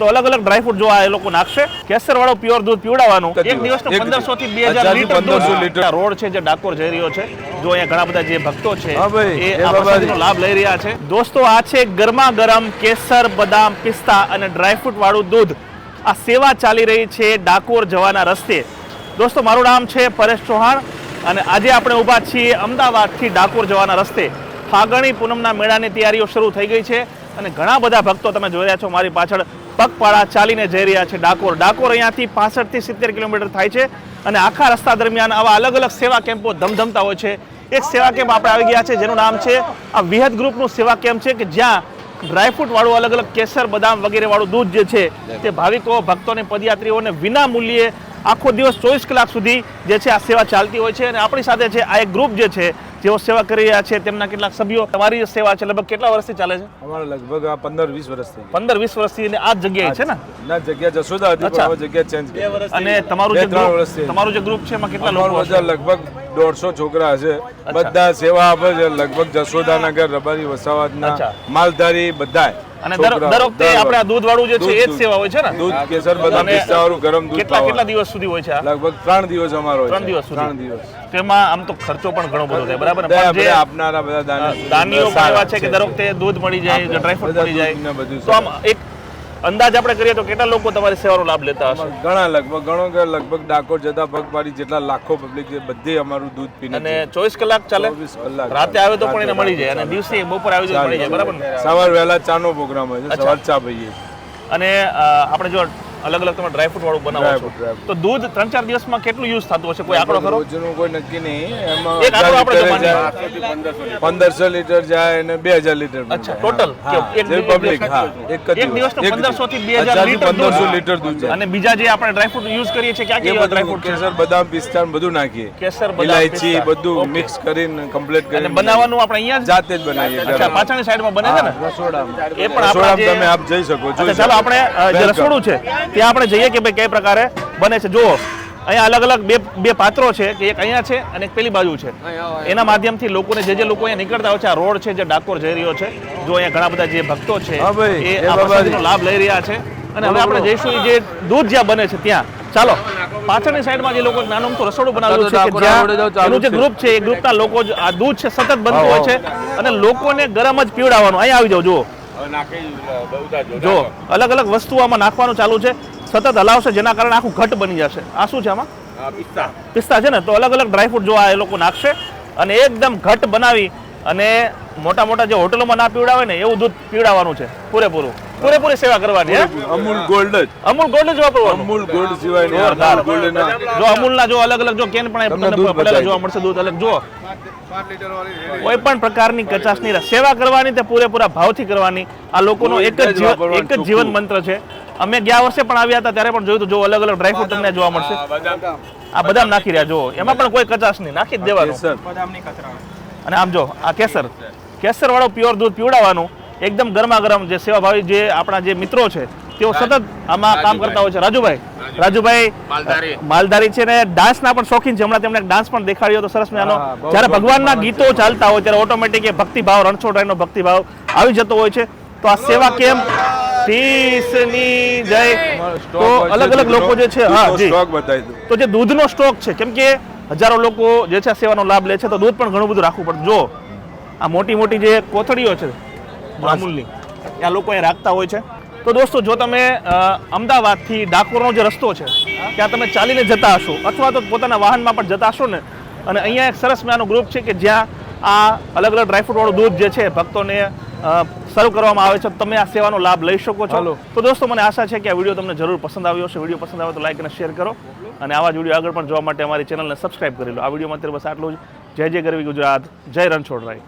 તો અલગ અલગ ડ્રાયફ્રૂટ જો એ લોકો નાખશે કેસર વાળો પ્યોર દૂધ પીવડાવવાનું એક દિવસ 1500 થી 2000 લીટર રોડ છે જે ડાકોર જઈ રહ્યો છે જો અહીંયા ઘણા બધા જે ભક્તો છે એ આ પ્રસાદીનો લાભ લઈ રહ્યા છે દોસ્તો આ છે ગરમા ગરમ કેસર બદામ પિસ્તા અને ડ્રાયફ્રૂટ વાળું દૂધ આ સેવા ચાલી રહી છે ડાકોર જવાના રસ્તે દોસ્તો મારું નામ છે પરેશ ચૌહાણ અને આજે આપણે ઊભા છીએ અમદાવાદથી ડાકોર જવાના રસ્તે ફાગણી પૂનમના મેળાની તૈયારીઓ શરૂ થઈ ગઈ છે અને ઘણા બધા ભક્તો તમે જોઈ રહ્યા છો મારી પાછળ પગપાળા ચાલીને જઈ રહ્યા છે ડાકોર અહીંયાથી 65 થી 70 કિલોમીટર થાય છે અને આખા રસ્તા દરમિયાન આવા અલગ અલગ સેવા કેમ્પો ધમધમતા હોય છે એક સેવા કેમ્પ આપણે આવી ગયા છે જેનું નામ છે આ વિહત ગ્રુપનું સેવા કેમ્પ છે કે જ્યાં ડ્રાયફ્રૂટ વાળું અલગ અલગ કેસર બદામ વગેરે વાળું દૂધ જે છે તે ભાવિકો ભક્તોને પદયાત્રીઓને વિના મૂલ્યે આખો દિવસ 24 કલાક સુધી જે છે આ સેવા ચાલતી હોય છે અને આપણી સાથે છે આ એક ગ્રુપ જે છે જેઓ સેવા કરી રહ્યા છે તેમના કેટલાક સભ્યો તમારી સેવા છે લગભગ કેટલા વર્ષથી ચાલે છે અમારે લગભગ 15-20 વર્ષથી 15-20 વર્ષથી આ જગ્યાએ છે ને ના જગ્યા જસોદા હતી પણ હવે જગ્યા ચેન્જ કરી અને તમારું જે ગ્રુપ છે એમાં કેટલા લોકો છે લગભગ 150 છોકરા હશે બધા સેવા આપે છે લગભગ જસોદા નગર રબારી વસાવાદના માલધારી બધા અને દર વખતે આપણે આ દૂધ વાળું જે છે એ જ સેવા હોય છે ને દૂધ કેસર બદામ પિસ્તા વાળું ગરમ દૂધ કેટલા દિવસ સુધી હોય છે લગભગ 3 દિવસ અમારો 3 દિવસ સુધી 3 દિવસ તેમાં આમ તો ખર્ચો પણ ઘણો બધો થાય બરાબર ને જે આપનારા બધા દાનીઓ પણ એવા છે કે દર વખતે દૂધ મળી જાય ડ્રાયફ્રૂટ મળી જાય તો આમ એક અંદાજ આપણે કરીએ તો કેટલા લોકો તમારી સેવાનો લાભ લેતા હશે ઘણા લગભગ ડાકોર જતા પગપાળી જેટલા લાખો પબ્લિક છે બધી અમારું દૂધ પીને અને 24 કલાક ચાલે રાતે આવે તો પણ એને મળી જાય અને દિવસે બપોર આવે તો મળી જાય બરાબર ને સવાર વહેલા ચાનો પ્રોગ્રામ હોય છે સવાર ચા પીએ અને આપણે જો અલગ અલગ તમે ડ્રાયફ્રૂટ વાળું બનાવો છો તો દૂધ 3-4 દિવસમાં કેટલું યુઝ થતું હશે કોઈ આંકડો ખરો રોજનું કોઈ નક્કી નહીં એમાં એક આંકડો આપણે 1500 લીટર જાય અને 2000 લીટર અચ્છા ટોટલ એક પબ્લિક એક દિવસનો 1500 થી 2000 લીટર દૂધ જાય અને બીજા જે આપણે ડ્રાયફ્રૂટ યુઝ કરીએ છીએ ક્યાં કેવા ડ્રાયફ્રૂટ કેસર બદામ પિસ્તા બધું નાખીએ કેસર બદામ ઇલાયચી બધું મિક્સ કરીને કમ્પ્લીટ કરીને બનાવવાનું આપણે અહીંયા જાતે જ બનાવીએ અચ્છા પાછળની સાઈડમાં બને છે ને રસોડામાં એ પણ આપણે તમે આપ જઈ શકો છો ચાલો આપણે જે રસોડું છે ત્યાં આપણે જઈએ કે ભાઈ કઈ પ્રકારે બને છે જુઓ અહીંયા અલગ અલગ બે પાત્રો છે કે એક અહીંયા છે અને એક પેલી બાજુ છે એના માધ્યમથી લોકોને જે લોકો અહીંયા નીકળતા હોય છે આ રોડ છે જે ડાકોર જઈ રહ્યો છે જો અહીંયા ઘણા બધા જે ભક્તો છે એ આ પ્રસાદીનો લાભ લઈ રહ્યા છે અને હવે આપણે જઈશું જે દૂધ જ્યાં બને છે ત્યાં ચાલો પાછળની સાઈડમાં જે લોકો નાનું તો રસોડું બનાવ્યું છે કે જ્યાં એનું જે ગ્રુપ છે એ ગ્રુપના લોકો આ દૂધ છે સતત બનતું હોય છે અને લોકોને ગરમ જ પીવડાવવાનું અહીંયા આવી જાવ જુઓ જો અલગ અલગ વસ્તુ આમાં નાખવાનું ચાલુ છે સતત હલાવશે જેના કારણે આખું ઘટ બની જશે આ શું છે આમાં પિસ્તા છે ને તો અલગ અલગ ડ્રાયફ્રૂટ જો આ એ લોકો નાખશે અને એકદમ ઘટ બનાવી અને મોટા જે હોટલોમાં ના પીવડાવે ને એવું દૂધ પીવડાવવાનું છે પૂરેપૂરી સેવા કરવાની અમૂલ ગોલ્ડ જ વાપરવાનું અમૂલ ગોલ્ડ સિવાય જો અમૂલના જો અલગ અલગ જો કેન પણ પડેલા જોવા મળશે દૂધ અલગ જો કોઈ પણ પ્રકારની કચાશ નહીં સેવા કરવાની તે પૂરેપૂરા ભાવથી કરવાની આ લોકોનો એક જ જીવન મંત્ર છે અમે ગયા વર્ષે પણ આવ્યા હતા ત્યારે પણ જોયું તો જો અલગ અલગ ડ્રાયફ્રૂટ તમને જોવા મળશે આ બદામ નાખી રહ્યા જો એમાં પણ કોઈ કચાશ નહીં નાખી જ દેવાનું અને આમ જો આ કેસર વાળો પ્યોર દૂધ પીવડાવવાનું એકદમ ગરમા ગરમ જે સેવાભાવી જે આપણા જે મિત્રો છે તેઓ સતત આમાં કામ કરતા હોય છે રાજુભાઈ માલધારી છે ને ડાન્સના પણ શોખીન છે હમણાં તેમને ડાન્સ પણ દેખાડ્યો તો સરસ મજાનો જ્યારે ભગવાનના ગીતો ચાલતા હોય ત્યારે ઓટોમેટિક ભક્તિભાવ રણછોડરાયનો ભક્તિભાવ આવી જતો હોય છે તો આ સેવા કેમ્પ જય તો અલગ અલગ લોકો જે છે હા જી તો જે દૂધનો સ્ટોક છે કેમ કે હજારો લોકો જે છે સેવાનો લાભ લે છે તો દૂધ પણ ઘણું બધું રાખવું પડે જો આ મોટી જે કોથળીઓ છે અમૂલની ત્યાં લોકો અહીંયા રાખતા હોય છે તો દોસ્તો જો તમે અમદાવાદથી ડાકોરનો જે રસ્તો છે ત્યાં તમે ચાલીને જતા હશો અથવા તો પોતાના વાહનમાં પણ જતા હશો ને અને અહીંયા એક સરસ મજાનું ગ્રુપ છે કે જ્યાં આ અલગ અલગ ડ્રાયફ્રૂટ વાળું દૂધ જે છે ભક્તોને સર્વ કરવામાં આવે છે તમે આ સેવાનો લાભ લઈ શકો છો તો દોસ્તો મને આશા છે કે આ વિડીયો તમને જરૂર પસંદ આવ્યો હશે વિડીયો પસંદ આવે તો લાઈક અને શેર કરો અને આવા જ વિડીયો આગળ પણ જોવા માટે અમારી ચેનલને સબસ્ક્રાઇબ કરી લો આ વિડીયોમાં અત્યારે બસ આટલું જ જય ગરવી ગુજરાત જય રણછોડરાય